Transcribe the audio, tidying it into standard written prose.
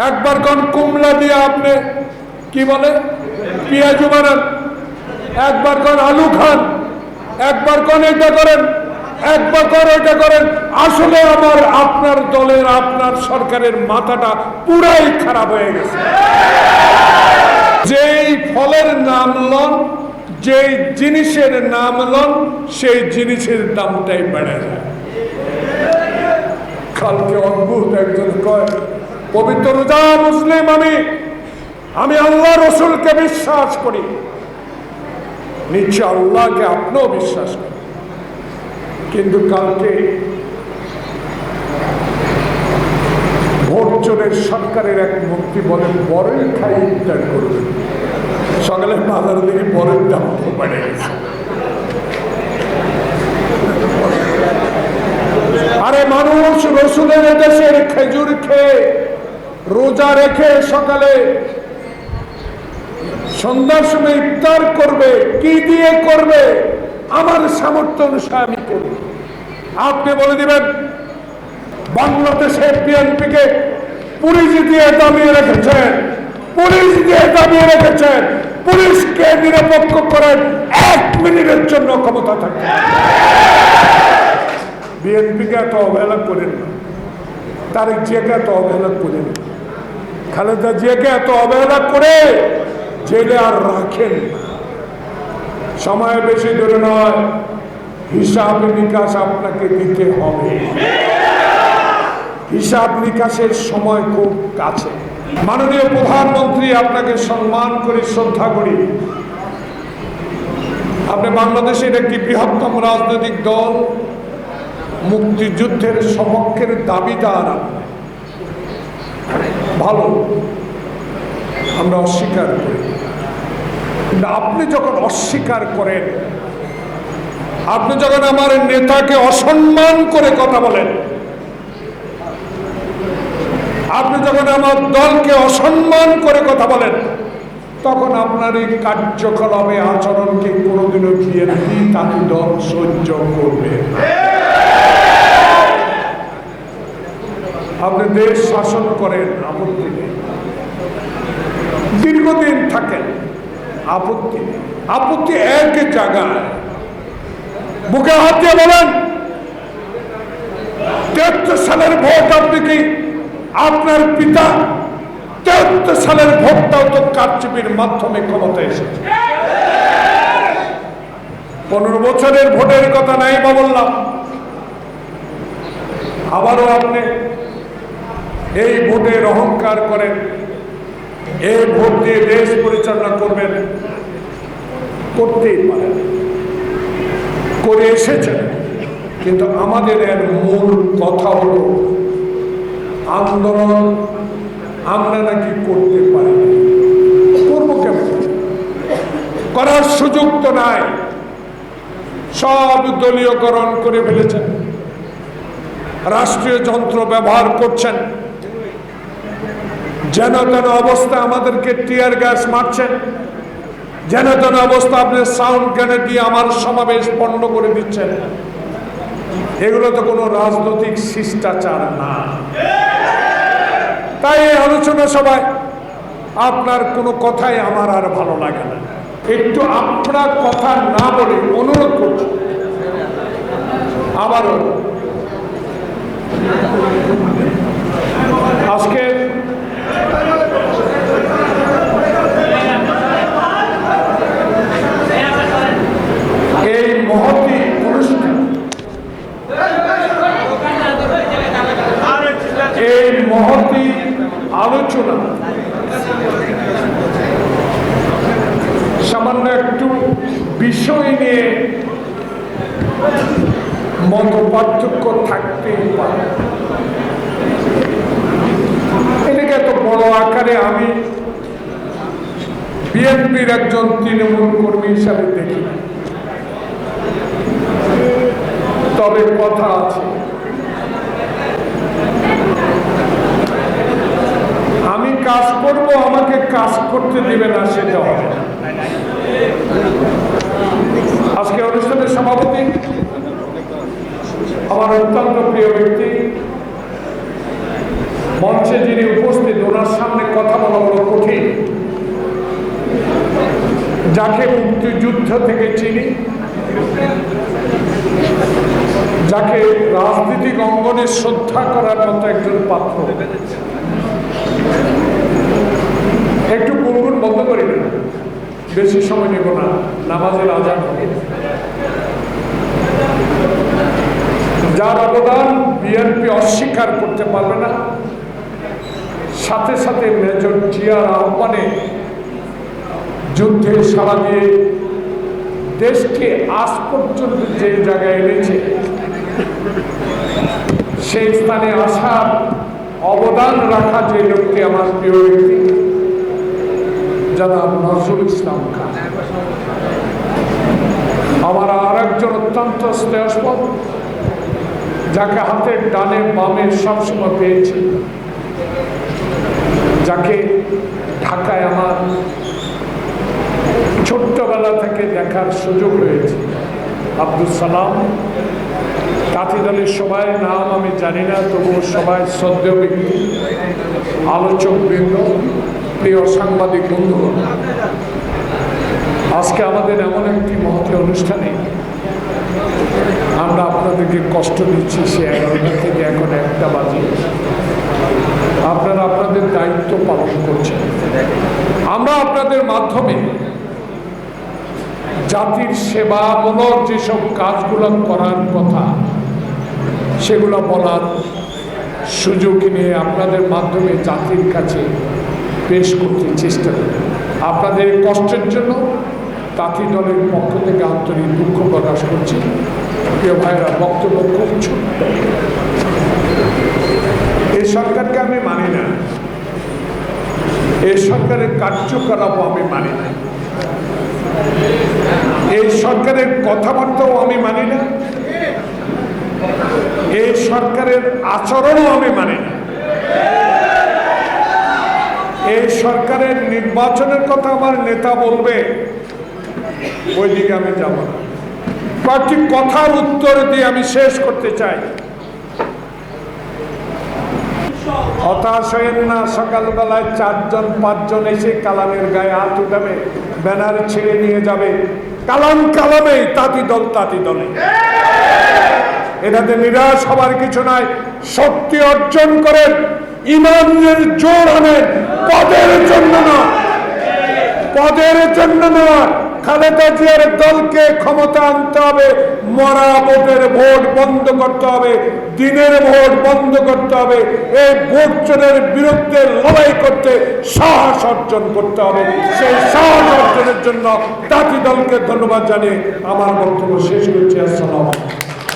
একবার কোন কুমড়া দিয়ে আপনি কি বলে পেঁয়াজ বানান, একবার কোন আলু খান, একবার কোন এটা করেন, একবার কোন এটা করেন। আসলে আমার আপনার দলের আপনার সরকারের মাথাটা পুরাই খারাপ হয়ে গেছে। যেই ফলের নাম লন, যেই জিনিসের নাম লন, সেই জিনিসের দামটাই বেড়ে যায়। কালকে অদ্ভুত একজন কয়, পবিত্র রোজা মুসলিম আমি আল্লাহ রসুলকে বিশ্বাস করি, নিশ্চয় আল্লাহকে আপনিও বিশ্বাস করেন, কিন্তু কালকে ভোট চোরের সরকারের এক মন্ত্রী বলেন বড়ই খাই ইফতার করবে, সকালে বাজার থেকে বড়ের দাম বেড়ে গেছে। আরে মানুষ রসুলের দেশের খেজুর খেয়ে রোজা রেখে সকালে সন্ধ্যার সময় ইফতার করবে, কি দিয়ে করবে? আমার সামর্থ্য অনুসারে আমি করব। আপনি বলে দিবেন বাংলাদেশের বিএনপিকে পুলিশ দিয়ে দাবিয়ে রেখেছেন, পুলিশ দিয়ে দাবিয়ে রেখেছেন, পুলিশকে নিরপেক্ষ করেন, 1 মিনিটের জন্য ক্ষমতা থাকে। বিএনপিকে এত অবহেলা করেন না, তারেক জিয়াকে এত অবহেলা করেন না, খালেদা জিয়াকে এত অবহেলা করে জেলে আর রাখেন না। সময় বেশি ধরে নয়, হিসাব নিকাশ আপনাকে দিতে হবে। হিসাব নিকাশের সময় খুব কাছে। মাননীয় প্রধানমন্ত্রী, আপনাকে সম্মান করি, শ্রদ্ধা করি। আপনি বাংলাদেশের একটি বৃহত্তম রাজনৈতিক দল, মুক্তিযুদ্ধের সপক্ষের দাবিদার। ভালো, আমরা অস্বীকার করি, কিন্তু আপনি যখন অস্বীকার করেন, আপনি যখন আমার নেতাকে অসম্মান করে কথা বলেন, আপনি যখন আমার দলকে অসম্মান করে কথা বলেন, তখন আপনার এই কার্যকলাপে আচরণকে কোনোদিনও বিএনপি তাকে দল সহ্য করবে। আপনি দেশ শাসন করেন, আপত্তি নেই, দীর্ঘদিন থাকেন, আপত্তি নেই। আপত্তি এক জায়গায়, বুকে হাত দিয়ে বলেন 73 সালের ভোট আপনি কি আপনার পিতা 73 সালের ভোটটাও তো কারচুপির মাধ্যমে ক্ষমতায় এসেছে। 15 বছরের ভোটের কথা নাই বা বললাম, আবারও আপনি এই ভোটের অহংকার করেন, এই ভোট দিয়ে দেশ পরিচালনা করবেন, করতেই পারেন, করে এসেছেন। কিন্তু আমাদের এর মূল কথা হলো আন্দোলন আমরা নাকি করতে পারি, করবো কেমন? করার সুযোগ তো নাই, সব দলীয়করণ করে ফেলেছেন, রাষ্ট্রীয় যন্ত্র ব্যবহার করছেন, যেন তেন অবস্থা আমাদেরকে টিয়ার গ্যাস মারছেন, যেন তেন অবস্থা আপনি সাউন্ড গ্রেনেড দিয়ে আমার সমাবেশ বন্ধ করে দিচ্ছেন। এগুলো তো কোনো রাজনৈতিক শিষ্টাচার না। তাই এই আলোচনা সভায় আপনার কোনো কথাই আমার আর ভালো লাগে না। একটু আপনার কথা না বলে অনুরোধ করছি, আবারও আজকে এই মহতী অনুষ্ঠান, এই মহতী আলোচনা সামান্য একটু বিষয় নিয়ে মত পার্থক্য থাকতেই পারে। এটাকে এত বড় আকারে আমি বিএনপির একজন তৃণমূল কর্মী হিসাবে দেখি, তবে কথা আছে, আমি কাজ করব, আমাকে কাজ করতে দিবে না সেটা হবে। আজকে অনুষ্ঠানের সভাপতি আমার অত্যন্ত প্রিয় ব্যক্তি মঞ্চে যিনি উপস্থিত, ওনার সামনে কথা বলা বড় কঠিন। যাকে মুক্তিযুদ্ধ থেকে চিনি, যাকে রাজনৈতিক অঙ্গনে শ্রদ্ধা করার মতো একজন পাত্র। একটু গুনগুন বন্ধ করি না, বেশি সময় নেব না, নামাজের আজান হবে। যার অবদান বিএনপি অস্বীকার করতে পারবে না। সাথে সাথে মেজর জিয়ার আহ্বানে যুদ্ধে সাড়া দিয়ে দেশকে আজ পর্যন্ত যে জায়গায় এনেছে, সেই স্থানে আসার অবদান রাখা যে লোকটি আমার প্রিয় ব্যক্তি জনাব নজরুল ইসলাম খান। আমার আর একজন অত্যন্ত স্নেহস্পদ, যাকে হাতের ডানে বামে সবসময় পেয়েছি, যাকে ঢাকায় আমার ছোট্টবেলা থেকে দেখার সুযোগ হয়েছে, আব্দুল সালাম। তাঁতি দলের সবাই নাম আমি জানি না, তবুও সবাই শ্রদ্ধেয় ব্যক্তি, আলোচক বৃন্দ, প্রিয় সাংবাদিক বন্ধুগণ, আজকে আমাদের এমন একটি মহতী অনুষ্ঠানে আমরা আপনাদেরকে কষ্ট দিচ্ছি। সে 11টা থেকে এখন 1টা বাজে। আপনারা আপনাদের দায়িত্ব পালন করছেন। আমরা আপনাদের মাধ্যমে জাতির সেবামূলক যেসব কাজগুলো করার কথা, সেগুলো বলার সুযোগ নিয়ে আপনাদের মাধ্যমে জাতির কাছে পেশ করতে চেষ্টা করি। আপনাদের কষ্টের জন্য তাঁতি দলের পক্ষ থেকে আন্তরিক দুঃখ প্রকাশ করছি। প্রিয় ভাইরা, বক্তব্য খুব ছোট্ট। এই সরকারকে আমি মানি না, এই সরকারের কার্যকলাপও আমি মানি না, এই সরকারের কথাবার্তাও আমি মানি না, এই সরকারের আচরণও আমি মানি না। এই সরকারের নির্বাচনের কথা আমার নেতা বলবে, ওইদিকে আমি যাব না। কয়েকটি কথার উত্তর দিয়ে আমি শেষ করতে চাই। হতাশ হয়েন না, সকালবেলায় 4-5জন এসে কালামের গায়ে হাত উঠাবে, ব্যানার ছিঁড়ে নিয়ে যাবে। কালাম কালামে, তাঁতি দল তাঁতি দলে। এটাতে নিরাশ হবার কিছু নাই। শক্তি অর্জন করেন, ইমানের জোর আনেন, পদের জন্য না, পদের জন্য নয়। খালেদা জিয়ার দলকে ক্ষমতা আনতে হবে, মরা ভোটের ভোট বন্ধ করতে হবে, দিনের ভোট বন্ধ করতে হবে। এই ভোট চোরের বিরুদ্ধে লড়াই করতে সাহস অর্জন করতে হবে। সেই সাহস অর্জনের জন্য তাঁতি দলকে ধন্যবাদ জানিয়ে আমার বক্তব্য শেষ করছি। আসসালামু আলাইকুম।